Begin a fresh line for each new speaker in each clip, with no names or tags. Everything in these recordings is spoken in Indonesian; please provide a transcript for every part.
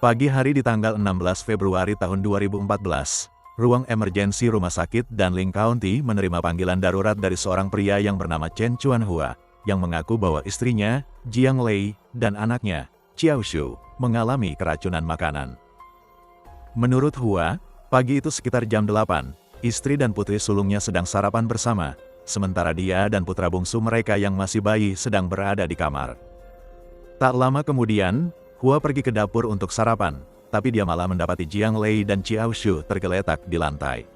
Pagi hari di tanggal 16 Februari tahun 2014, ruang emergensi Rumah Sakit Danling County menerima panggilan darurat dari seorang pria yang bernama Chen Chuanhua, yang mengaku bahwa istrinya, Jiang Lei, dan anaknya, Xiao Shu, mengalami keracunan makanan. Menurut Hua, pagi itu sekitar jam 8, istri dan putri sulungnya sedang sarapan bersama, sementara dia dan putra bungsu mereka yang masih bayi sedang berada di kamar. Tak lama kemudian, Hua pergi ke dapur untuk sarapan, tapi dia malah mendapati Jiang Lei dan Xiao Shu tergeletak di lantai.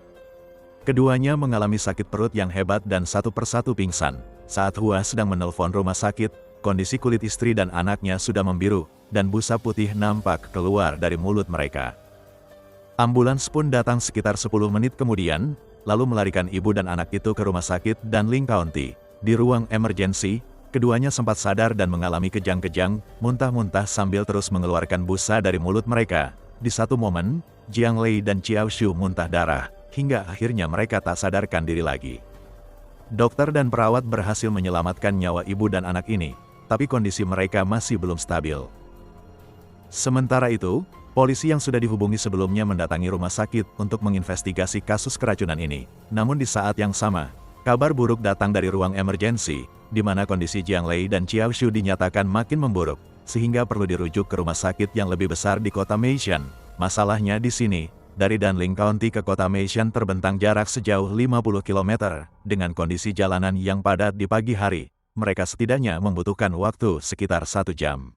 Keduanya mengalami sakit perut yang hebat dan satu persatu pingsan. Saat Hua sedang menelpon rumah sakit, kondisi kulit istri dan anaknya sudah membiru, dan busa putih nampak keluar dari mulut mereka. Ambulans pun datang sekitar 10 menit kemudian, lalu melarikan ibu dan anak itu ke rumah sakit Danling County. Di ruang emergensi, keduanya sempat sadar dan mengalami kejang-kejang, muntah-muntah sambil terus mengeluarkan busa dari mulut mereka. Di satu momen, Jiang Lei dan Xiao Shu muntah darah, hingga akhirnya mereka tak sadarkan diri lagi. Dokter dan perawat berhasil menyelamatkan nyawa ibu dan anak ini, tapi kondisi mereka masih belum stabil. Sementara itu, polisi yang sudah dihubungi sebelumnya mendatangi rumah sakit untuk menginvestigasi kasus keracunan ini. Namun di saat yang sama, kabar buruk datang dari ruang emergensi, di mana kondisi Jiang Lei dan Xiao Shu dinyatakan makin memburuk, sehingga perlu dirujuk ke rumah sakit yang lebih besar di kota Meishan. Masalahnya di sini, dari Danling County ke kota Meishan terbentang jarak sejauh 50 km, dengan kondisi jalanan yang padat di pagi hari, mereka setidaknya membutuhkan waktu sekitar 1 jam.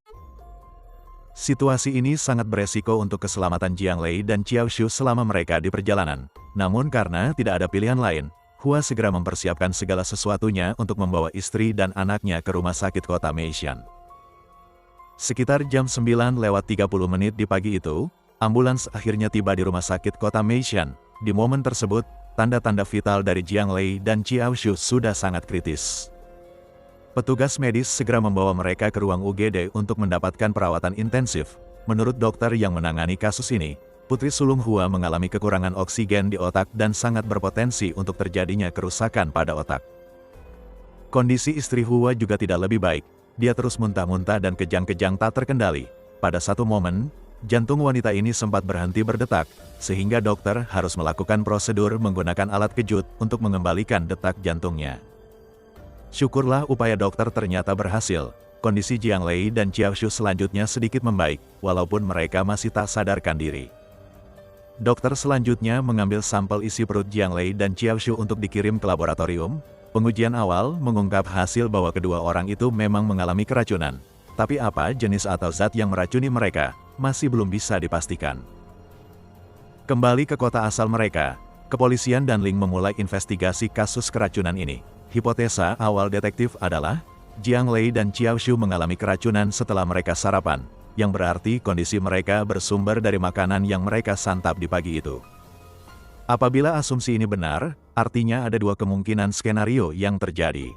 Situasi ini sangat beresiko untuk keselamatan Jiang Lei dan Xiao Shu selama mereka di perjalanan. Namun karena tidak ada pilihan lain, Hua segera mempersiapkan segala sesuatunya untuk membawa istri dan anaknya ke rumah sakit kota Meishan. Sekitar jam 9:30 di pagi itu, ambulans akhirnya tiba di rumah sakit kota Meishan. Di momen tersebut, tanda-tanda vital dari Jiang Lei dan Xiao Shu sudah sangat kritis. Petugas medis segera membawa mereka ke ruang UGD untuk mendapatkan perawatan intensif. Menurut dokter yang menangani kasus ini, putri sulung Hua mengalami kekurangan oksigen di otak dan sangat berpotensi untuk terjadinya kerusakan pada otak. Kondisi istri Hua juga tidak lebih baik, dia terus muntah-muntah dan kejang-kejang tak terkendali. Pada satu momen, jantung wanita ini sempat berhenti berdetak, sehingga dokter harus melakukan prosedur menggunakan alat kejut untuk mengembalikan detak jantungnya. Syukurlah upaya dokter ternyata berhasil. Kondisi Jiang Lei dan Xiao Shu selanjutnya sedikit membaik, walaupun mereka masih tak sadarkan diri. Dokter selanjutnya mengambil sampel isi perut Jiang Lei dan Xiao Shu untuk dikirim ke laboratorium. Pengujian awal mengungkap hasil bahwa kedua orang itu memang mengalami keracunan. Tapi apa jenis atau zat yang meracuni mereka, masih belum bisa dipastikan. Kembali ke kota asal mereka, kepolisian Danling memulai investigasi kasus keracunan ini. Hipotesa awal detektif adalah, Jiang Lei dan Xiao Shu mengalami keracunan setelah mereka sarapan, yang berarti kondisi mereka bersumber dari makanan yang mereka santap di pagi itu. Apabila asumsi ini benar, artinya ada dua kemungkinan skenario yang terjadi.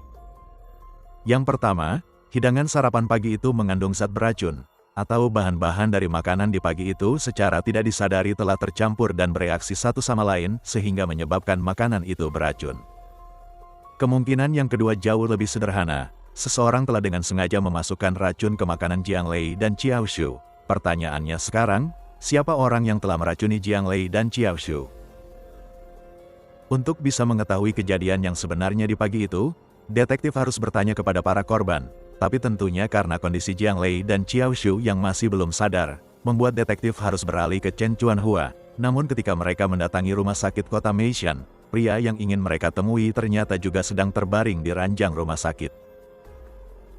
Yang pertama, hidangan sarapan pagi itu mengandung zat beracun, atau bahan-bahan dari makanan di pagi itu secara tidak disadari telah tercampur dan bereaksi satu sama lain sehingga menyebabkan makanan itu beracun. Kemungkinan yang kedua jauh lebih sederhana. Seseorang telah dengan sengaja memasukkan racun ke makanan Jiang Lei dan Xiao Shu. Pertanyaannya sekarang, siapa orang yang telah meracuni Jiang Lei dan Xiao Shu? Untuk bisa mengetahui kejadian yang sebenarnya di pagi itu, detektif harus bertanya kepada para korban. Tapi tentunya karena kondisi Jiang Lei dan Xiao Shu yang masih belum sadar, membuat detektif harus beralih ke Chen Chuanhua. Namun ketika mereka mendatangi rumah sakit kota Meishan, pria yang ingin mereka temui ternyata juga sedang terbaring di ranjang rumah sakit.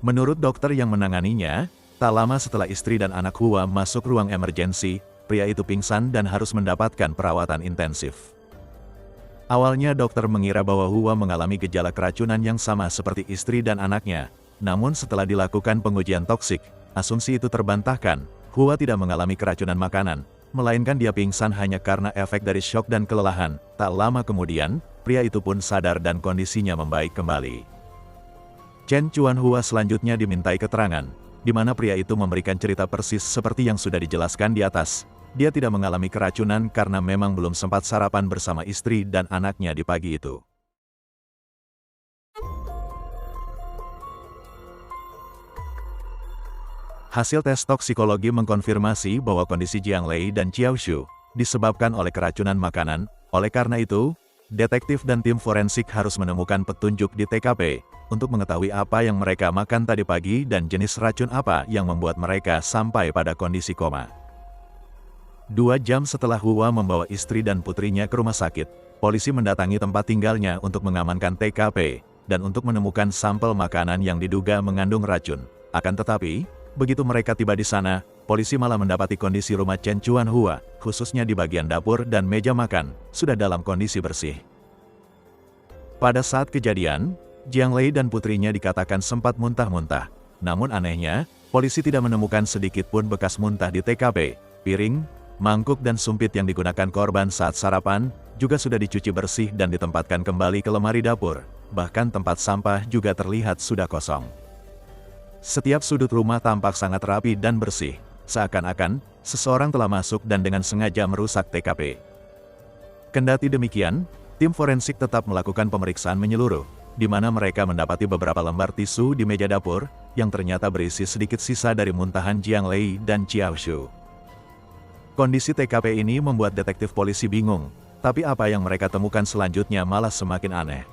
Menurut dokter yang menanganinya, tak lama setelah istri dan anak Hua masuk ruang emergensi, pria itu pingsan dan harus mendapatkan perawatan intensif. Awalnya dokter mengira bahwa Hua mengalami gejala keracunan yang sama seperti istri dan anaknya. Namun setelah dilakukan pengujian toksik, asumsi itu terbantahkan. Hua tidak mengalami keracunan makanan, melainkan dia pingsan hanya karena efek dari syok dan kelelahan. Tak lama kemudian, pria itu pun sadar dan kondisinya membaik kembali. Chen Chuanhua selanjutnya dimintai keterangan, di mana pria itu memberikan cerita persis seperti yang sudah dijelaskan di atas. Dia tidak mengalami keracunan karena memang belum sempat sarapan bersama istri dan anaknya di pagi itu. Hasil tes toksikologi mengkonfirmasi bahwa kondisi Jiang Lei dan Xiao Shu disebabkan oleh keracunan makanan. Oleh karena itu, detektif dan tim forensik harus menemukan petunjuk di TKP untuk mengetahui apa yang mereka makan tadi pagi dan jenis racun apa yang membuat mereka sampai pada kondisi koma. 2 jam setelah Hua membawa istri dan putrinya ke rumah sakit, polisi mendatangi tempat tinggalnya untuk mengamankan TKP dan untuk menemukan sampel makanan yang diduga mengandung racun. Akan tetapi, begitu mereka tiba di sana, polisi malah mendapati kondisi rumah Chen Chuanhua, khususnya di bagian dapur dan meja makan, sudah dalam kondisi bersih. Pada saat kejadian, Jiang Lei dan putrinya dikatakan sempat muntah-muntah. Namun anehnya, polisi tidak menemukan sedikit pun bekas muntah di TKP. Piring, mangkuk dan sumpit yang digunakan korban saat sarapan, juga sudah dicuci bersih dan ditempatkan kembali ke lemari dapur. Bahkan tempat sampah juga terlihat sudah kosong. Setiap sudut rumah tampak sangat rapi dan bersih, seakan-akan seseorang telah masuk dan dengan sengaja merusak TKP. Kendati demikian, tim forensik tetap melakukan pemeriksaan menyeluruh, di mana mereka mendapati beberapa lembar tisu di meja dapur, yang ternyata berisi sedikit sisa dari muntahan Jiang Lei dan Xiao Shu. Kondisi TKP ini membuat detektif polisi bingung, tapi apa yang mereka temukan selanjutnya malah semakin aneh.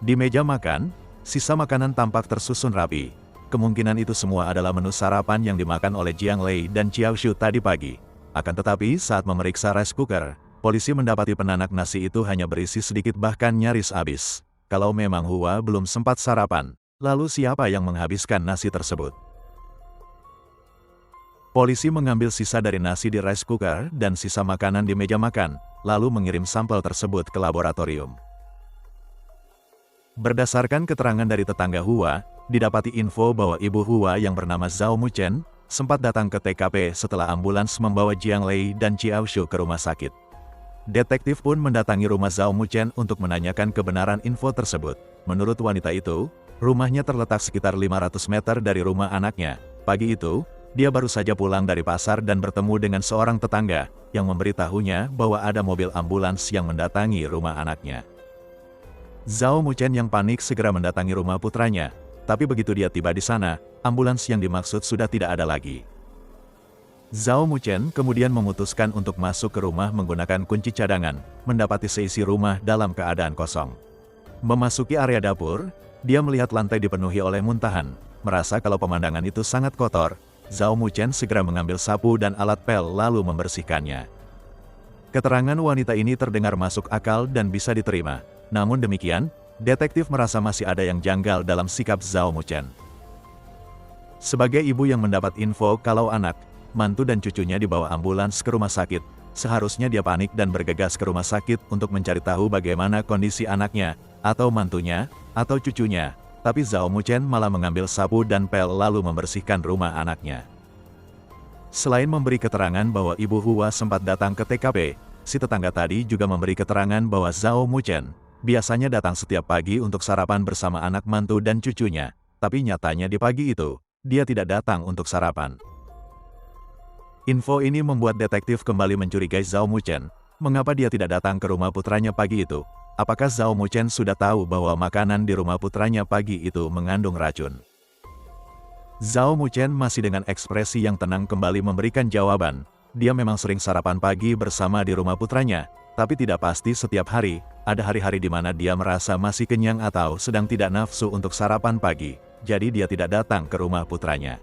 Di meja makan, sisa makanan tampak tersusun rapi. Kemungkinan itu semua adalah menu sarapan yang dimakan oleh Jiang Lei dan Xiao Shu tadi pagi. Akan tetapi saat memeriksa rice cooker, polisi mendapati penanak nasi itu hanya berisi sedikit bahkan nyaris habis. Kalau memang Hua belum sempat sarapan, lalu siapa yang menghabiskan nasi tersebut? Polisi mengambil sisa dari nasi di rice cooker dan sisa makanan di meja makan, lalu mengirim sampel tersebut ke laboratorium. Berdasarkan keterangan dari tetangga Hua, didapati info bahwa ibu Hua yang bernama Zhao Muchen sempat datang ke TKP setelah ambulans membawa Jiang Lei dan Xiao Shu ke rumah sakit. Detektif pun mendatangi rumah Zhao Muchen untuk menanyakan kebenaran info tersebut. Menurut wanita itu, rumahnya terletak sekitar 500 meter dari rumah anaknya. Pagi itu, dia baru saja pulang dari pasar dan bertemu dengan seorang tetangga yang memberitahunya bahwa ada mobil ambulans yang mendatangi rumah anaknya. Zhao Muchen yang panik segera mendatangi rumah putranya. Tapi begitu dia tiba di sana, ambulans yang dimaksud sudah tidak ada lagi. Zhao Muchen kemudian memutuskan untuk masuk ke rumah menggunakan kunci cadangan, mendapati seisi rumah dalam keadaan kosong. Memasuki area dapur, dia melihat lantai dipenuhi oleh muntahan. Merasa kalau pemandangan itu sangat kotor, Zhao Muchen segera mengambil sapu dan alat pel lalu membersihkannya. Keterangan wanita ini terdengar masuk akal dan bisa diterima. Namun demikian, detektif merasa masih ada yang janggal dalam sikap Zhao Muchen. Sebagai ibu yang mendapat info kalau anak, mantu dan cucunya dibawa ambulans ke rumah sakit, seharusnya dia panik dan bergegas ke rumah sakit untuk mencari tahu bagaimana kondisi anaknya, atau mantunya, atau cucunya. Tapi Zhao Muchen malah mengambil sapu dan pel lalu membersihkan rumah anaknya. Selain memberi keterangan bahwa ibu Hua sempat datang ke TKP, si tetangga tadi juga memberi keterangan bahwa Zhao Muchen biasanya datang setiap pagi untuk sarapan bersama anak mantu dan cucunya, tapi nyatanya di pagi itu, dia tidak datang untuk sarapan. Info ini membuat detektif kembali mencurigai Zhao Muchen. Mengapa dia tidak datang ke rumah putranya pagi itu? Apakah Zhao Muchen sudah tahu bahwa makanan di rumah putranya pagi itu mengandung racun? Zhao Muchen masih dengan ekspresi yang tenang kembali memberikan jawaban. Dia memang sering sarapan pagi bersama di rumah putranya, tapi tidak pasti setiap hari. Ada hari-hari di mana dia merasa masih kenyang atau sedang tidak nafsu untuk sarapan pagi, jadi dia tidak datang ke rumah putranya.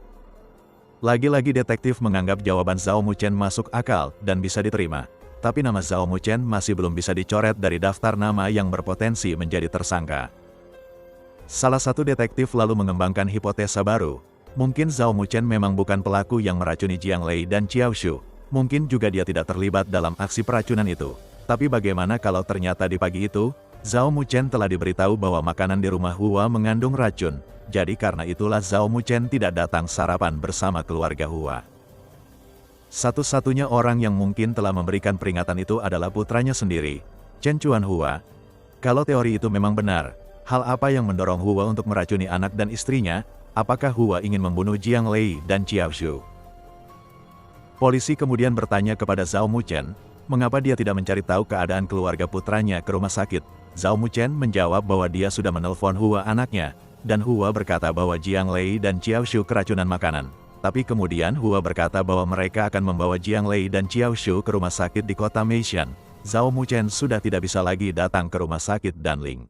Lagi-lagi detektif menganggap jawaban Zhao Muchen masuk akal dan bisa diterima, tapi nama Zhao Muchen masih belum bisa dicoret dari daftar nama yang berpotensi menjadi tersangka. Salah satu detektif lalu mengembangkan hipotesa baru. Mungkin Zhao Muchen memang bukan pelaku yang meracuni Jiang Lei dan Xiao Shu. Mungkin juga dia tidak terlibat dalam aksi peracunan itu. Tapi bagaimana kalau ternyata di pagi itu, Zhao Muchen telah diberitahu bahwa makanan di rumah Hua mengandung racun. Jadi karena itulah Zhao Muchen tidak datang sarapan bersama keluarga Hua. Satu-satunya orang yang mungkin telah memberikan peringatan itu adalah putranya sendiri, Chen Chuanhua. Kalau teori itu memang benar, hal apa yang mendorong Hua untuk meracuni anak dan istrinya? Apakah Hua ingin membunuh Jiang Lei dan Xiao Shu? Polisi kemudian bertanya kepada Zhao Muchen, mengapa dia tidak mencari tahu keadaan keluarga putranya ke rumah sakit. Zhao Muchen menjawab bahwa dia sudah menelpon Hua anaknya, dan Hua berkata bahwa Jiang Lei dan Xiao Shu keracunan makanan. Tapi kemudian Hua berkata bahwa mereka akan membawa Jiang Lei dan Xiao Shu ke rumah sakit di kota Meishan. Zhao Muchen sudah tidak bisa lagi datang ke rumah sakit Danling.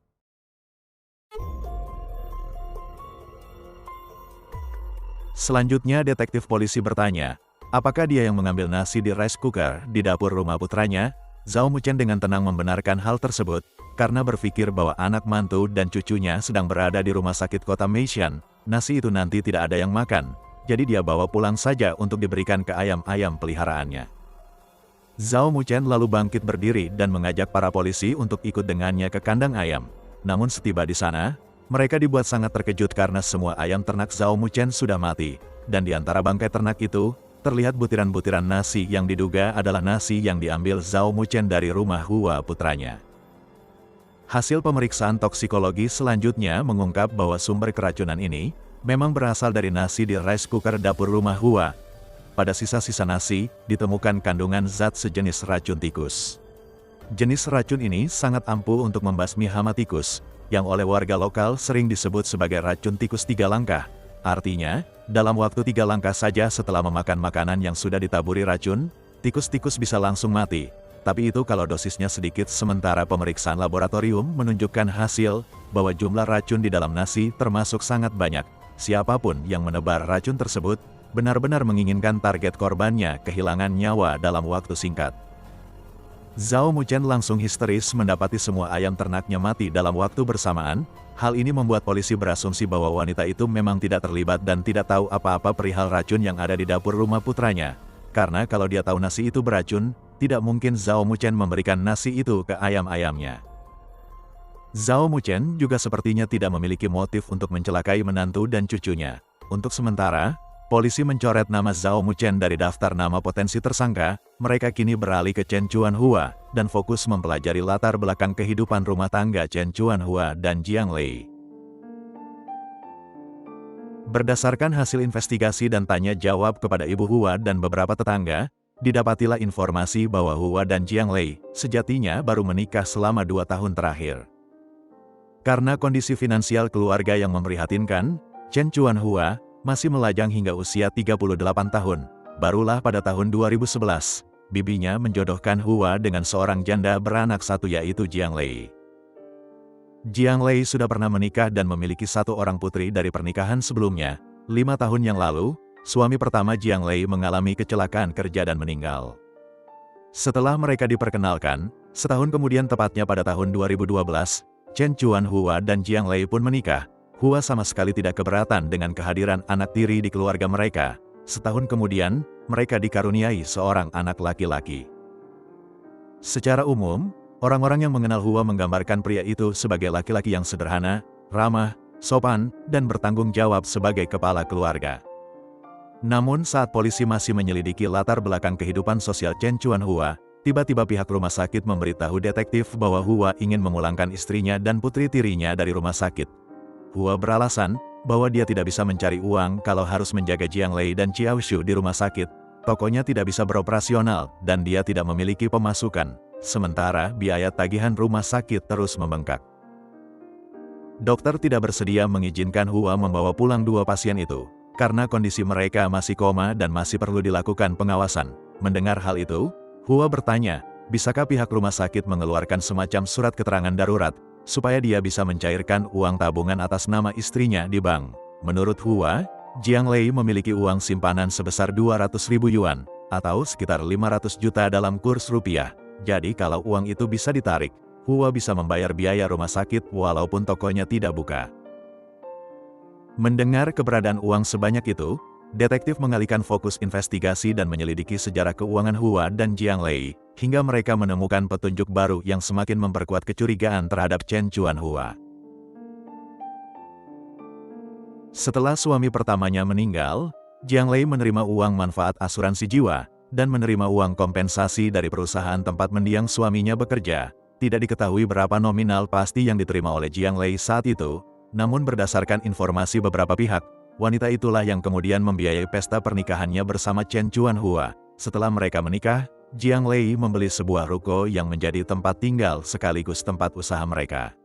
Selanjutnya detektif polisi bertanya, apakah dia yang mengambil nasi di rice cooker di dapur rumah putranya? Zhao Muchen dengan tenang membenarkan hal tersebut, karena berpikir bahwa anak mantu dan cucunya sedang berada di rumah sakit kota Meishan. Nasi itu nanti tidak ada yang makan, jadi dia bawa pulang saja untuk diberikan ke ayam-ayam peliharaannya. Zhao Muchen lalu bangkit berdiri dan mengajak para polisi untuk ikut dengannya ke kandang ayam. Namun setiba di sana, mereka dibuat sangat terkejut karena semua ayam ternak Zhao Muchen sudah mati, dan di antara bangkai ternak itu, terlihat butiran-butiran nasi yang diduga adalah nasi yang diambil Zhao Muchen dari rumah Hua putranya. Hasil pemeriksaan toksikologi selanjutnya mengungkap bahwa sumber keracunan ini memang berasal dari nasi di rice cooker dapur rumah Hua. Pada sisa-sisa nasi, ditemukan kandungan zat sejenis racun tikus. Jenis racun ini sangat ampuh untuk membasmi hama tikus, yang oleh warga lokal sering disebut sebagai racun tikus 3 langkah. Artinya, dalam waktu 3 langkah saja setelah memakan makanan yang sudah ditaburi racun, tikus-tikus bisa langsung mati. Tapi itu kalau dosisnya sedikit, sementara pemeriksaan laboratorium menunjukkan hasil bahwa jumlah racun di dalam nasi termasuk sangat banyak. Siapapun yang menebar racun tersebut, benar-benar menginginkan target korbannya kehilangan nyawa dalam waktu singkat. Zhao Muchen langsung histeris mendapati semua ayam ternaknya mati dalam waktu bersamaan. Hal ini membuat polisi berasumsi bahwa wanita itu memang tidak terlibat dan tidak tahu apa-apa perihal racun yang ada di dapur rumah putranya. Karena kalau dia tahu nasi itu beracun, tidak mungkin Zhao Muchen memberikan nasi itu ke ayam-ayamnya. Zhao Muchen juga sepertinya tidak memiliki motif untuk mencelakai menantu dan cucunya. Untuk sementara, polisi mencoret nama Zhao Muchen dari daftar nama potensi tersangka. Mereka kini beralih ke Chen Chuanhua dan fokus mempelajari latar belakang kehidupan rumah tangga Chen Chuanhua dan Jiang Lei. Berdasarkan hasil investigasi dan tanya jawab kepada Ibu Hua dan beberapa tetangga, didapatilah informasi bahwa Hua dan Jiang Lei sejatinya baru menikah selama 2 tahun terakhir. Karena kondisi finansial keluarga yang memprihatinkan, Chen Chuanhua masih melajang hingga usia 38 tahun. Barulah pada tahun 2011, bibinya menjodohkan Hua dengan seorang janda beranak satu yaitu Jiang Lei. Jiang Lei sudah pernah menikah dan memiliki 1 orang putri dari pernikahan sebelumnya. 5 tahun yang lalu, suami pertama Jiang Lei mengalami kecelakaan kerja dan meninggal. Setelah mereka diperkenalkan, setahun kemudian tepatnya pada tahun 2012, Chen Chuanhua dan Jiang Lei pun menikah. Hua sama sekali tidak keberatan dengan kehadiran anak tiri di keluarga mereka. Setahun kemudian, mereka dikaruniai seorang anak laki-laki. Secara umum, orang-orang yang mengenal Hua menggambarkan pria itu sebagai laki-laki yang sederhana, ramah, sopan, dan bertanggung jawab sebagai kepala keluarga. Namun saat polisi masih menyelidiki latar belakang kehidupan sosial Chen Chuanhua, tiba-tiba pihak rumah sakit memberitahu detektif bahwa Hua ingin memulangkan istrinya dan putri tirinya dari rumah sakit. Hua beralasan bahwa dia tidak bisa mencari uang kalau harus menjaga Jiang Lei dan Xiao Shu di rumah sakit. Tokonya tidak bisa beroperasional dan dia tidak memiliki pemasukan. Sementara biaya tagihan rumah sakit terus membengkak. Dokter tidak bersedia mengizinkan Hua membawa pulang 2 pasien itu, karena kondisi mereka masih koma dan masih perlu dilakukan pengawasan. Mendengar hal itu, Hua bertanya, bisakah pihak rumah sakit mengeluarkan semacam surat keterangan darurat, supaya dia bisa mencairkan uang tabungan atas nama istrinya di bank. Menurut Hua, Jiang Lei memiliki uang simpanan sebesar 200.000 yuan, atau sekitar 500 juta dalam kurs rupiah. Jadi kalau uang itu bisa ditarik, Hua bisa membayar biaya rumah sakit walaupun tokonya tidak buka. Mendengar keberadaan uang sebanyak itu, detektif mengalihkan fokus investigasi dan menyelidiki sejarah keuangan Hua dan Jiang Lei, hingga mereka menemukan petunjuk baru yang semakin memperkuat kecurigaan terhadap Chen Chuanhua. Setelah suami pertamanya meninggal, Jiang Lei menerima uang manfaat asuransi jiwa, dan menerima uang kompensasi dari perusahaan tempat mendiang suaminya bekerja. Tidak diketahui berapa nominal pasti yang diterima oleh Jiang Lei saat itu, namun berdasarkan informasi beberapa pihak, wanita itulah yang kemudian membiayai pesta pernikahannya bersama Chen Chuanhua. Setelah mereka menikah, Jiang Lei membeli sebuah ruko yang menjadi tempat tinggal sekaligus tempat usaha mereka.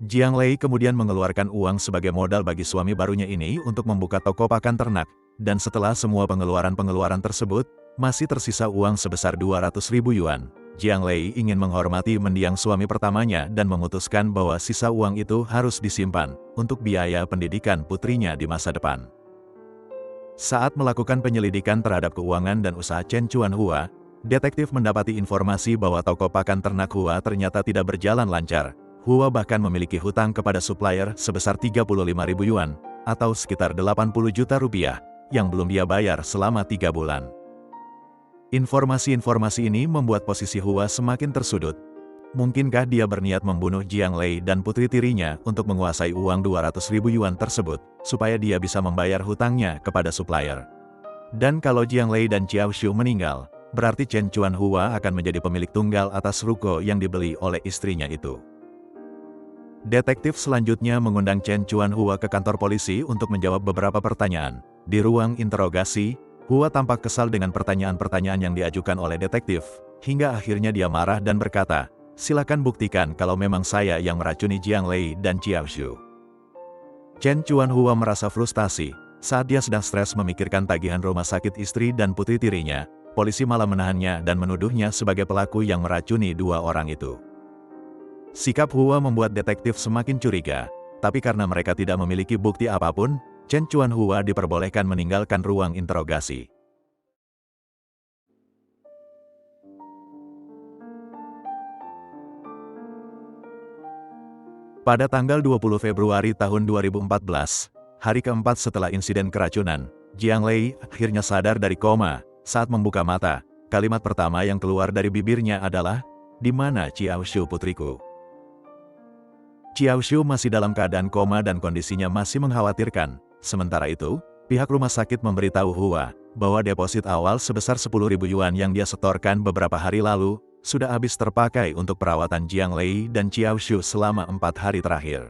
Jiang Lei kemudian mengeluarkan uang sebagai modal bagi suami barunya ini untuk membuka toko pakan ternak. dan setelah semua pengeluaran tersebut, masih tersisa uang sebesar 200.000 yuan. Jiang Lei ingin menghormati mendiang suami pertamanya dan memutuskan bahwa sisa uang itu harus disimpan untuk biaya pendidikan putrinya di masa depan. Saat melakukan penyelidikan terhadap keuangan dan usaha Chen Chuanhua, detektif mendapati informasi bahwa toko pakan ternak Hua ternyata tidak berjalan lancar. Hua bahkan memiliki hutang kepada supplier sebesar 35.000 yuan, atau sekitar 80 juta rupiah, yang belum dia bayar selama 3 bulan. Informasi-informasi ini membuat posisi Hua semakin tersudut. Mungkinkah dia berniat membunuh Jiang Lei dan putri tirinya untuk menguasai uang 200.000 yuan tersebut, supaya dia bisa membayar hutangnya kepada supplier? Dan kalau Jiang Lei dan Xiao Shu meninggal, berarti Chen Chuanhua akan menjadi pemilik tunggal atas ruko yang dibeli oleh istrinya itu. Detektif selanjutnya mengundang Chen Chuanhua ke kantor polisi untuk menjawab beberapa pertanyaan. Di ruang interogasi, Hua tampak kesal dengan pertanyaan-pertanyaan yang diajukan oleh detektif, hingga akhirnya dia marah dan berkata, "Silakan buktikan kalau memang saya yang meracuni Jiang Lei dan Xiao Shu." Chen Chuanhua merasa frustasi. Saat dia sedang stres memikirkan tagihan rumah sakit istri dan putri tirinya, polisi malah menahannya dan menuduhnya sebagai pelaku yang meracuni dua orang itu. Sikap Hua membuat detektif semakin curiga, tapi karena mereka tidak memiliki bukti apapun, Chen Chuanhua diperbolehkan meninggalkan ruang interogasi. Pada tanggal 20 Februari tahun 2014, hari keempat setelah insiden keracunan, Jiang Lei akhirnya sadar dari koma. Saat membuka mata, kalimat pertama yang keluar dari bibirnya adalah, "Di mana Xiao Shu putriku?" Xiao Shu masih dalam keadaan koma dan kondisinya masih mengkhawatirkan. Sementara itu, pihak rumah sakit memberitahu Hua bahwa deposit awal sebesar 10.000 yuan yang dia setorkan beberapa hari lalu sudah habis terpakai untuk perawatan Jiang Lei dan Xiao Shu selama 4 hari terakhir.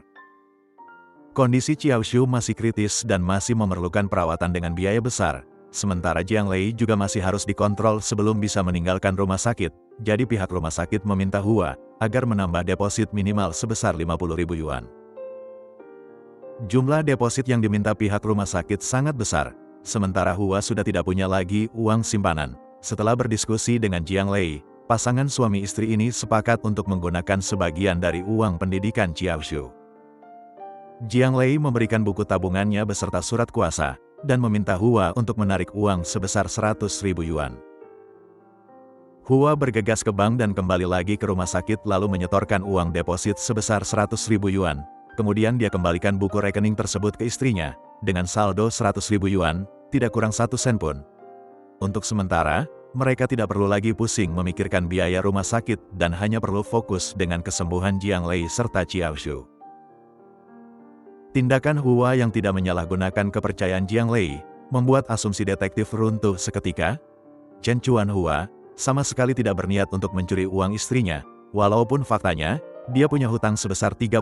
Kondisi Xiao Shu masih kritis dan masih memerlukan perawatan dengan biaya besar, sementara Jiang Lei juga masih harus dikontrol sebelum bisa meninggalkan rumah sakit. Jadi pihak rumah sakit meminta Hua agar menambah deposit minimal sebesar 50.000 yuan. Jumlah deposit yang diminta pihak rumah sakit sangat besar, sementara Hua sudah tidak punya lagi uang simpanan. Setelah berdiskusi dengan Jiang Lei, pasangan suami istri ini sepakat untuk menggunakan sebagian dari uang pendidikan Xiao Shu. Jiang Lei memberikan buku tabungannya beserta surat kuasa, dan meminta Hua untuk menarik uang sebesar 100.000 yuan. Hua bergegas ke bank dan kembali lagi ke rumah sakit lalu menyetorkan uang deposit sebesar 100.000 yuan. Kemudian dia kembalikan buku rekening tersebut ke istrinya, dengan saldo 100.000 yuan, tidak kurang 1 sen pun. Untuk sementara, mereka tidak perlu lagi pusing memikirkan biaya rumah sakit dan hanya perlu fokus dengan kesembuhan Jiang Lei serta Xiao Shu. Tindakan Hua yang tidak menyalahgunakan kepercayaan Jiang Lei, membuat asumsi detektif runtuh seketika. Chen Chuanhua sama sekali tidak berniat untuk mencuri uang istrinya, walaupun faktanya, dia punya hutang sebesar 35.000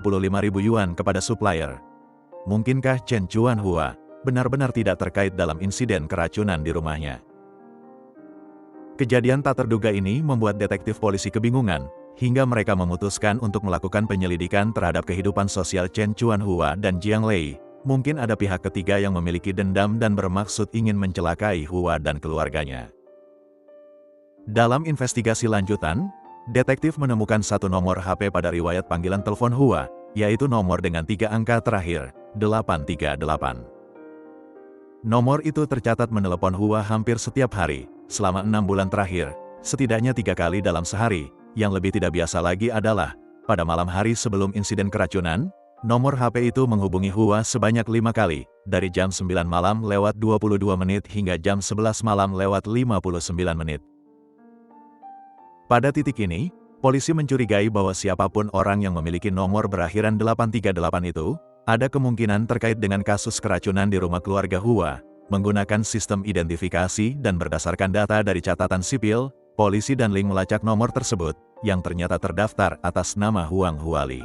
yuan kepada supplier. Mungkinkah Chen Chuanhua benar-benar tidak terkait dalam insiden keracunan di rumahnya? Kejadian tak terduga ini membuat detektif polisi kebingungan, hingga mereka memutuskan untuk melakukan penyelidikan terhadap kehidupan sosial Chen Chuanhua dan Jiang Lei. Mungkin ada pihak ketiga yang memiliki dendam dan bermaksud ingin mencelakai Hua dan keluarganya. Dalam investigasi lanjutan, detektif menemukan satu nomor HP pada riwayat panggilan telepon Hua, yaitu nomor dengan 3 angka terakhir, 838. Nomor itu tercatat menelepon Hua hampir setiap hari, selama 6 bulan terakhir, setidaknya 3 kali dalam sehari. Yang lebih tidak biasa lagi adalah, pada malam hari sebelum insiden keracunan, nomor HP itu menghubungi Hua sebanyak 5 kali, dari jam 9 malam lewat 22 menit hingga jam 11 malam lewat 59 menit. Pada titik ini, polisi mencurigai bahwa siapapun orang yang memiliki nomor berakhiran 838 itu, ada kemungkinan terkait dengan kasus keracunan di rumah keluarga Hua. Menggunakan sistem identifikasi dan berdasarkan data dari catatan sipil, polisi dan link melacak nomor tersebut, yang ternyata terdaftar atas nama Huang Huali.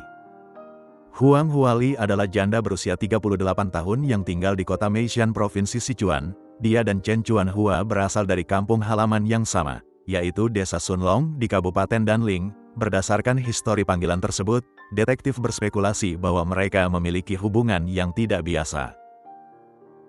Huang Huali adalah janda berusia 38 tahun yang tinggal di kota Meishan, Provinsi Sichuan. Dia dan Chen Chuanhua berasal dari kampung halaman yang sama, yaitu Desa Sunlong di Kabupaten Danling. Berdasarkan histori panggilan tersebut, detektif berspekulasi bahwa mereka memiliki hubungan yang tidak biasa.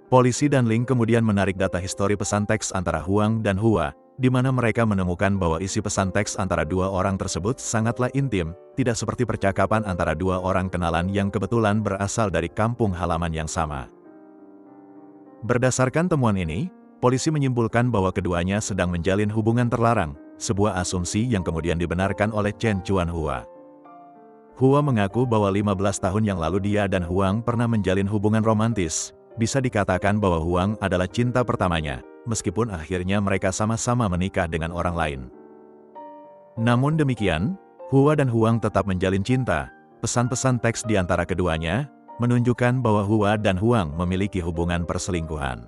Polisi dan Ling kemudian menarik data histori pesan teks antara Huang dan Hua, di mana mereka menemukan bahwa isi pesan teks antara dua orang tersebut sangatlah intim, tidak seperti percakapan antara dua orang kenalan yang kebetulan berasal dari kampung halaman yang sama. Berdasarkan temuan ini, polisi menyimpulkan bahwa keduanya sedang menjalin hubungan terlarang, sebuah asumsi yang kemudian dibenarkan oleh Chen Chuanhua. Hua mengaku bahwa 15 tahun yang lalu dia dan Huang pernah menjalin hubungan romantis. Bisa dikatakan bahwa Huang adalah cinta pertamanya, meskipun akhirnya mereka sama-sama menikah dengan orang lain. Namun demikian, Hua dan Huang tetap menjalin cinta. Pesan-pesan teks di antara keduanya menunjukkan bahwa Hua dan Huang memiliki hubungan perselingkuhan.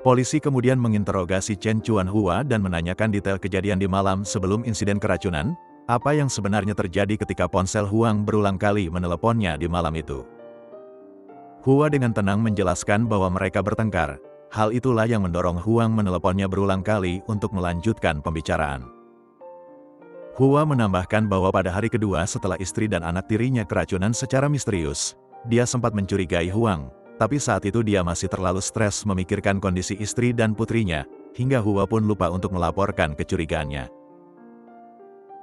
Polisi kemudian menginterogasi Chen Chuanhua dan menanyakan detail kejadian di malam sebelum insiden keracunan, apa yang sebenarnya terjadi ketika ponsel Huang berulang kali meneleponnya di malam itu. Hua dengan tenang menjelaskan bahwa mereka bertengkar. Hal itulah yang mendorong Huang meneleponnya berulang kali untuk melanjutkan pembicaraan. Hua menambahkan bahwa pada hari kedua setelah istri dan anak tirinya keracunan secara misterius, dia sempat mencurigai Huang, tapi saat itu dia masih terlalu stres memikirkan kondisi istri dan putrinya, hingga Hua pun lupa untuk melaporkan kecurigaannya.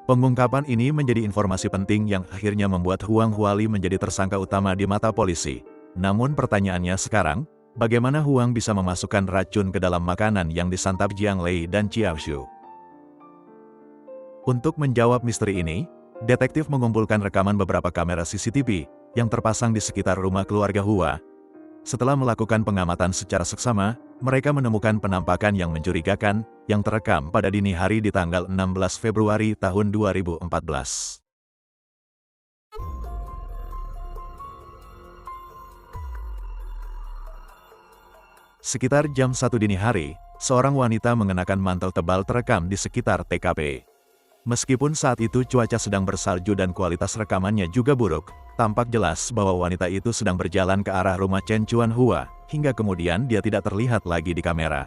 Pengungkapan ini menjadi informasi penting yang akhirnya membuat Huang Huali menjadi tersangka utama di mata polisi. Namun pertanyaannya sekarang, bagaimana Huang bisa memasukkan racun ke dalam makanan yang disantap Jiang Lei dan Chiao Shu? Untuk menjawab misteri ini, detektif mengumpulkan rekaman beberapa kamera CCTV yang terpasang di sekitar rumah keluarga Hua. Setelah melakukan pengamatan secara seksama, mereka menemukan penampakan yang mencurigakan yang terekam pada dini hari di tanggal 16 Februari tahun 2014. Sekitar jam 1 dini hari, seorang wanita mengenakan mantel tebal terekam di sekitar TKP. Meskipun saat itu cuaca sedang bersalju dan kualitas rekamannya juga buruk, tampak jelas bahwa wanita itu sedang berjalan ke arah rumah Chen Chuanhua, hingga kemudian dia tidak terlihat lagi di kamera.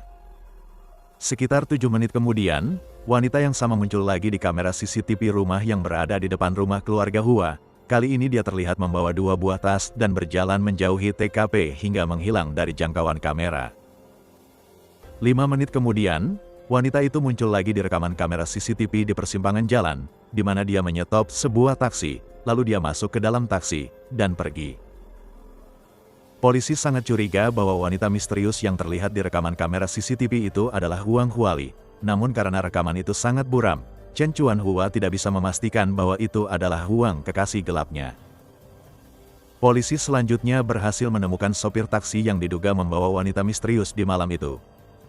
Sekitar 7 menit kemudian, wanita yang sama muncul lagi di kamera CCTV rumah yang berada di depan rumah keluarga Hua. Kali ini dia terlihat membawa 2 buah tas dan berjalan menjauhi TKP hingga menghilang dari jangkauan kamera. 5 menit kemudian, wanita itu muncul lagi di rekaman kamera CCTV di persimpangan jalan, di mana dia menyetop sebuah taksi, lalu dia masuk ke dalam taksi, dan pergi. Polisi sangat curiga bahwa wanita misterius yang terlihat di rekaman kamera CCTV itu adalah Huang Huali, namun karena rekaman itu sangat buram, Chen Chuanhua tidak bisa memastikan bahwa itu adalah Huang kekasih gelapnya. Polisi selanjutnya berhasil menemukan sopir taksi yang diduga membawa wanita misterius di malam itu.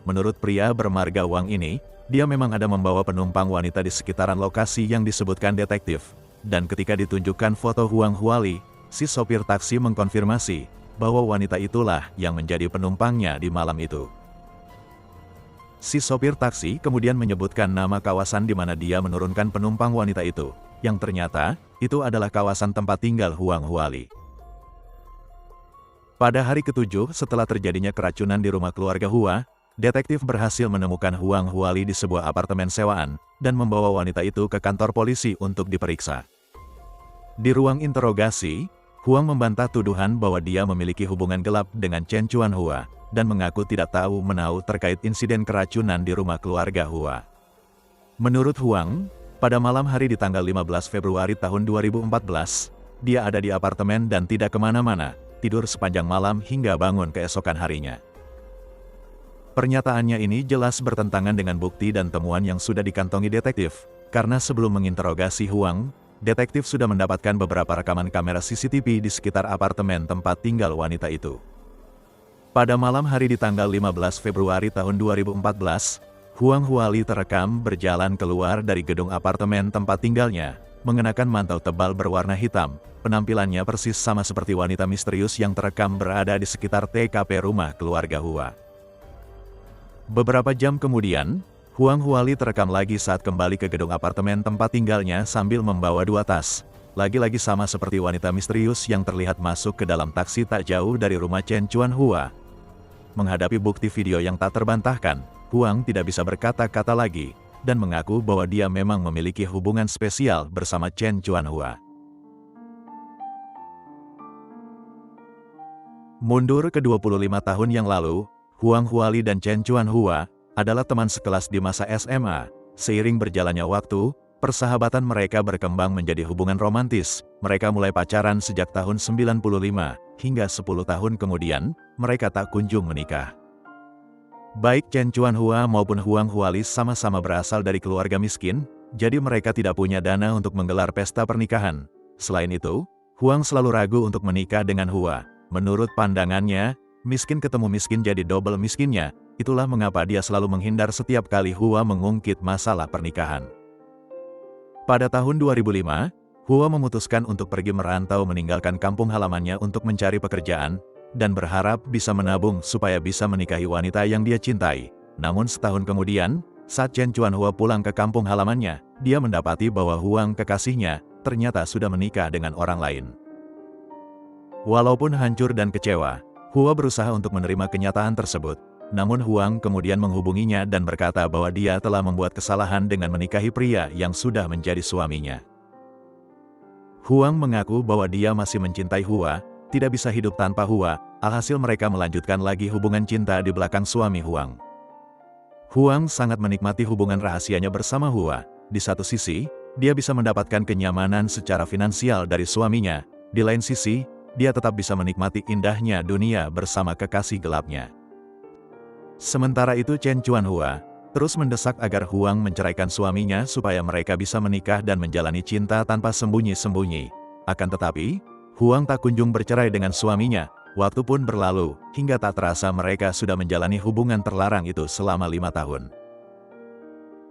Menurut pria bermarga Wang ini, dia memang ada membawa penumpang wanita di sekitaran lokasi yang disebutkan detektif. Dan ketika ditunjukkan foto Huang Huali, si sopir taksi mengkonfirmasi bahwa wanita itulah yang menjadi penumpangnya di malam itu. Si sopir taksi kemudian menyebutkan nama kawasan di mana dia menurunkan penumpang wanita itu, yang ternyata itu adalah kawasan tempat tinggal Huang Huali. Pada hari ke-7 setelah terjadinya keracunan di rumah keluarga Hua, detektif berhasil menemukan Huang Huali di sebuah apartemen sewaan, dan membawa wanita itu ke kantor polisi untuk diperiksa. Di ruang interogasi, Huang membantah tuduhan bahwa dia memiliki hubungan gelap dengan Chen Chuanhua, dan mengaku tidak tahu menahu terkait insiden keracunan di rumah keluarga Hua. Menurut Huang, pada malam hari di tanggal 15 Februari tahun 2014, dia ada di apartemen dan tidak kemana-mana, tidur sepanjang malam hingga bangun keesokan harinya. Pernyataannya ini jelas bertentangan dengan bukti dan temuan yang sudah dikantongi detektif, karena sebelum menginterogasi Huang, detektif sudah mendapatkan beberapa rekaman kamera CCTV di sekitar apartemen tempat tinggal wanita itu. Pada malam hari di tanggal 15 Februari tahun 2014, Huang Huali terekam berjalan keluar dari gedung apartemen tempat tinggalnya, mengenakan mantel tebal berwarna hitam. Penampilannya persis sama seperti wanita misterius yang terekam berada di sekitar TKP rumah keluarga Hua. Beberapa jam kemudian, Huang Huali terekam lagi saat kembali ke gedung apartemen tempat tinggalnya sambil membawa 2 tas. Lagi-lagi sama seperti wanita misterius yang terlihat masuk ke dalam taksi tak jauh dari rumah Chen Chuanhua. Menghadapi bukti video yang tak terbantahkan, Huang tidak bisa berkata-kata lagi, dan mengaku bahwa dia memang memiliki hubungan spesial bersama Chen Chuanhua. Mundur ke 25 tahun yang lalu, Huang Huali dan Chen Chuanhua adalah teman sekelas di masa SMA. Seiring berjalannya waktu, persahabatan mereka berkembang menjadi hubungan romantis. Mereka mulai pacaran sejak tahun 95, hingga 10 tahun kemudian, mereka tak kunjung menikah. Baik Chen Chuanhua maupun Huang Huali sama-sama berasal dari keluarga miskin, jadi mereka tidak punya dana untuk menggelar pesta pernikahan. Selain itu, Huang selalu ragu untuk menikah dengan Hua. Menurut pandangannya, miskin ketemu miskin jadi double miskinnya. Itulah mengapa dia selalu menghindar setiap kali Hua mengungkit masalah pernikahan. Pada tahun 2005, Hua memutuskan untuk pergi merantau meninggalkan kampung halamannya untuk mencari pekerjaan, dan berharap bisa menabung supaya bisa menikahi wanita yang dia cintai. Namun setahun kemudian, saat Chen Chuanhua pulang ke kampung halamannya, dia mendapati bahwa Huang kekasihnya ternyata sudah menikah dengan orang lain. Walaupun hancur dan kecewa, Hua berusaha untuk menerima kenyataan tersebut. Namun Huang kemudian menghubunginya dan berkata bahwa dia telah membuat kesalahan dengan menikahi pria yang sudah menjadi suaminya. Huang mengaku bahwa dia masih mencintai Hua, tidak bisa hidup tanpa Hua, alhasil mereka melanjutkan lagi hubungan cinta di belakang suami Huang. Huang sangat menikmati hubungan rahasianya bersama Hua. Di satu sisi, dia bisa mendapatkan kenyamanan secara finansial dari suaminya. Di lain sisi, dia tetap bisa menikmati indahnya dunia bersama kekasih gelapnya. Sementara itu Chen Chuanhua terus mendesak agar Huang menceraikan suaminya supaya mereka bisa menikah dan menjalani cinta tanpa sembunyi-sembunyi. Akan tetapi, Huang tak kunjung bercerai dengan suaminya. Waktu pun berlalu, hingga tak terasa mereka sudah menjalani hubungan terlarang itu selama 5 tahun.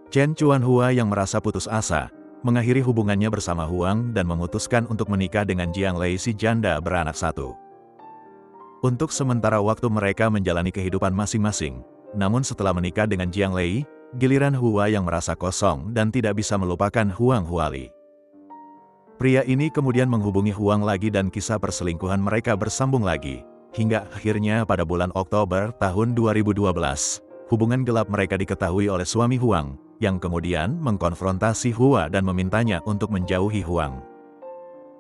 Chen Chuanhua yang merasa putus asa, mengakhiri hubungannya bersama Huang dan memutuskan untuk menikah dengan Jiang Lei si janda beranak satu. Untuk sementara waktu mereka menjalani kehidupan masing-masing. Namun setelah menikah dengan Jiang Lei, giliran Hua yang merasa kosong dan tidak bisa melupakan Huang Huali. Pria ini kemudian menghubungi Huang lagi dan kisah perselingkuhan mereka bersambung lagi. Hingga akhirnya pada bulan Oktober tahun 2012, hubungan gelap mereka diketahui oleh suami Huang, yang kemudian mengkonfrontasi Hua dan memintanya untuk menjauhi Huang.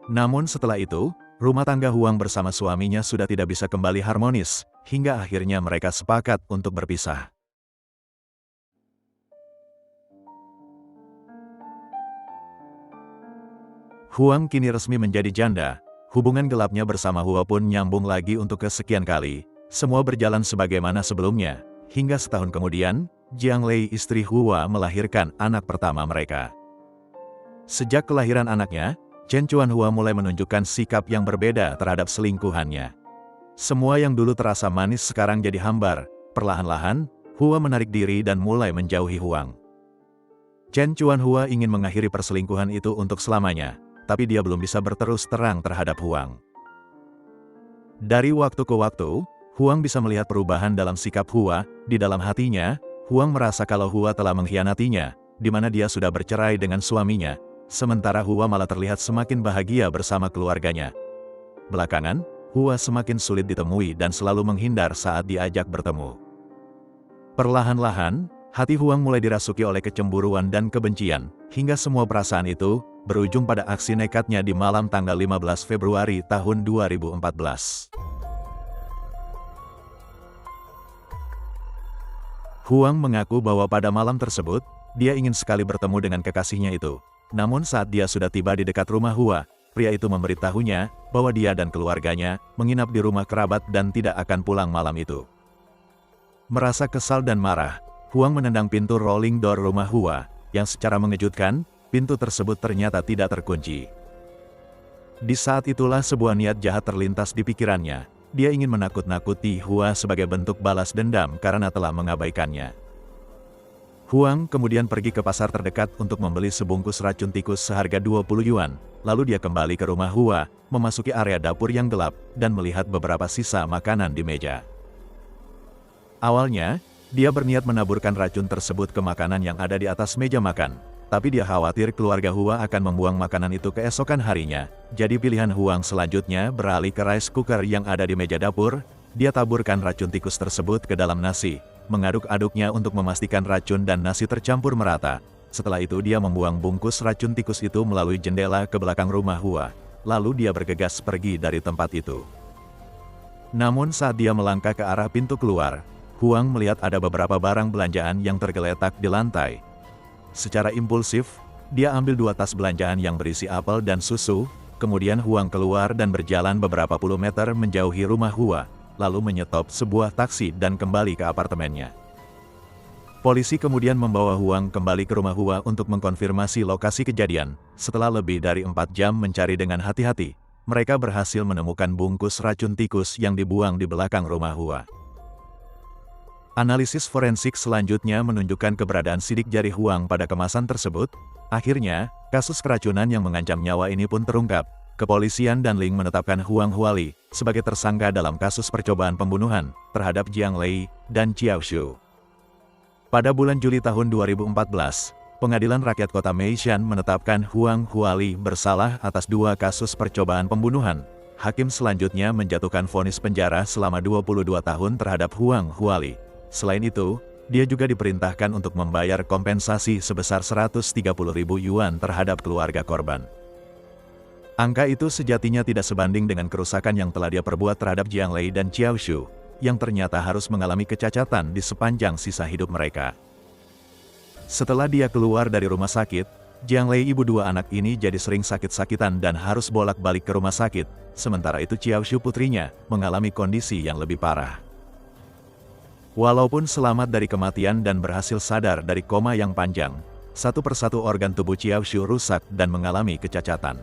Namun setelah itu, rumah tangga Huang bersama suaminya sudah tidak bisa kembali harmonis, hingga akhirnya mereka sepakat untuk berpisah. Huang kini resmi menjadi janda. Hubungan gelapnya bersama Hua pun nyambung lagi untuk kesekian kali. Semua berjalan sebagaimana sebelumnya. Hingga setahun kemudian, Jiang Lei istri Hua melahirkan anak pertama mereka. Sejak kelahiran anaknya, Chen Chuanhua mulai menunjukkan sikap yang berbeda terhadap selingkuhannya. Semua yang dulu terasa manis sekarang jadi hambar. Perlahan-lahan, Hua menarik diri dan mulai menjauhi Huang. Chen Chuanhua ingin mengakhiri perselingkuhan itu untuk selamanya. Tapi dia belum bisa berterus terang terhadap Huang. Dari waktu ke waktu, Huang bisa melihat perubahan dalam sikap Hua. Di dalam hatinya, Huang merasa kalau Hua telah mengkhianatinya, di mana dia sudah bercerai dengan suaminya, sementara Hua malah terlihat semakin bahagia bersama keluarganya. Belakangan, Hua semakin sulit ditemui dan selalu menghindar saat diajak bertemu. Perlahan-lahan, hati Huang mulai dirasuki oleh kecemburuan dan kebencian, hingga semua perasaan itu berujung pada aksi nekatnya di malam tanggal 15 Februari tahun 2014. Huang mengaku bahwa pada malam tersebut, dia ingin sekali bertemu dengan kekasihnya itu. Namun saat dia sudah tiba di dekat rumah Hua, pria itu memberitahunya bahwa dia dan keluarganya menginap di rumah kerabat dan tidak akan pulang malam itu. Merasa kesal dan marah, Huang menendang pintu rolling door rumah Hua, yang secara mengejutkan, pintu tersebut ternyata tidak terkunci. Di saat itulah sebuah niat jahat terlintas di pikirannya. Dia ingin menakut-nakuti Hua sebagai bentuk balas dendam karena telah mengabaikannya. Huang kemudian pergi ke pasar terdekat untuk membeli sebungkus racun tikus seharga 20 yuan. Lalu dia kembali ke rumah Hua, memasuki area dapur yang gelap, dan melihat beberapa sisa makanan di meja. Awalnya, dia berniat menaburkan racun tersebut ke makanan yang ada di atas meja makan. Tapi dia khawatir keluarga Hua akan membuang makanan itu keesokan harinya. Jadi pilihan Huang selanjutnya beralih ke rice cooker yang ada di meja dapur. Dia taburkan racun tikus tersebut ke dalam nasi, mengaduk-aduknya untuk memastikan racun dan nasi tercampur merata. Setelah itu dia membuang bungkus racun tikus itu melalui jendela ke belakang rumah Hua. Lalu dia bergegas pergi dari tempat itu. Namun saat dia melangkah ke arah pintu keluar, Huang melihat ada beberapa barang belanjaan yang tergeletak di lantai. Secara impulsif, dia ambil 2 tas belanjaan yang berisi apel dan susu, kemudian Huang keluar dan berjalan beberapa puluh meter menjauhi rumah Hua, lalu menyetop sebuah taksi dan kembali ke apartemennya. Polisi kemudian membawa Huang kembali ke rumah Hua untuk mengkonfirmasi lokasi kejadian. Setelah lebih dari 4 jam mencari dengan hati-hati, mereka berhasil menemukan bungkus racun tikus yang dibuang di belakang rumah Hua. Analisis forensik selanjutnya menunjukkan keberadaan sidik jari Huang pada kemasan tersebut. Akhirnya, kasus keracunan yang mengancam nyawa ini pun terungkap. Kepolisian dan Ling menetapkan Huang Huali sebagai tersangka dalam kasus percobaan pembunuhan terhadap Jiang Lei dan Qiao Shu. Pada bulan Juli tahun 2014, Pengadilan Rakyat Kota Meishan menetapkan Huang Huali bersalah atas 2 kasus percobaan pembunuhan. Hakim selanjutnya menjatuhkan vonis penjara selama 22 tahun terhadap Huang Huali. Selain itu, dia juga diperintahkan untuk membayar kompensasi sebesar 130.000 yuan terhadap keluarga korban. Angka itu sejatinya tidak sebanding dengan kerusakan yang telah dia perbuat terhadap Jiang Lei dan Qiao Shu, yang ternyata harus mengalami kecacatan di sepanjang sisa hidup mereka. Setelah dia keluar dari rumah sakit, Jiang Lei, ibu 2 anak ini, jadi sering sakit-sakitan dan harus bolak-balik ke rumah sakit, sementara itu Qiao Shu, putrinya, mengalami kondisi yang lebih parah. Walaupun selamat dari kematian dan berhasil sadar dari koma yang panjang, satu persatu organ tubuh Qiao Shu rusak dan mengalami kecacatan.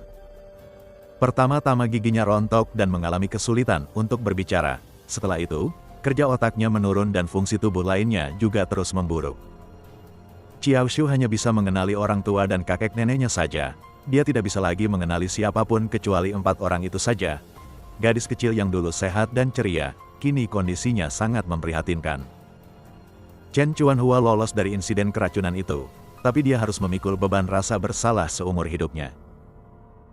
Pertama-tama giginya rontok dan mengalami kesulitan untuk berbicara. Setelah itu, kerja otaknya menurun dan fungsi tubuh lainnya juga terus memburuk. Qiao Shu hanya bisa mengenali orang tua dan kakek neneknya saja. Dia tidak bisa lagi mengenali siapapun kecuali 4 orang itu saja. Gadis kecil yang dulu sehat dan ceria, kini kondisinya sangat memprihatinkan. Chen Chuanhua lolos dari insiden keracunan itu, tapi dia harus memikul beban rasa bersalah seumur hidupnya.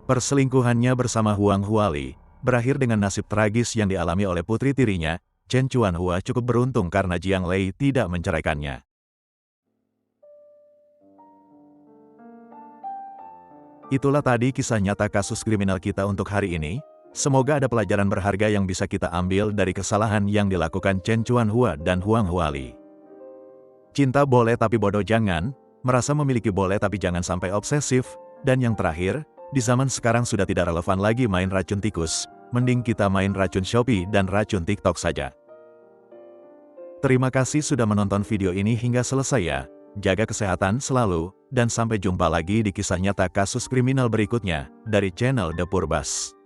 Perselingkuhannya bersama Huang Huali berakhir dengan nasib tragis yang dialami oleh putri tirinya. Chen Chuanhua cukup beruntung karena Jiang Lei tidak menceraikannya. Itulah tadi kisah nyata kasus kriminal kita untuk hari ini. Semoga ada pelajaran berharga yang bisa kita ambil dari kesalahan yang dilakukan Chen Chuanhua dan Huang Huali. Cinta boleh tapi bodoh jangan, merasa memiliki boleh tapi jangan sampai obsesif, dan yang terakhir, di zaman sekarang sudah tidak relevan lagi main racun tikus, mending kita main racun Shopee dan racun TikTok saja. Terima kasih sudah menonton video ini hingga selesai ya. Jaga kesehatan selalu, dan sampai jumpa lagi di kisah nyata kasus kriminal berikutnya, dari channel The Purbas.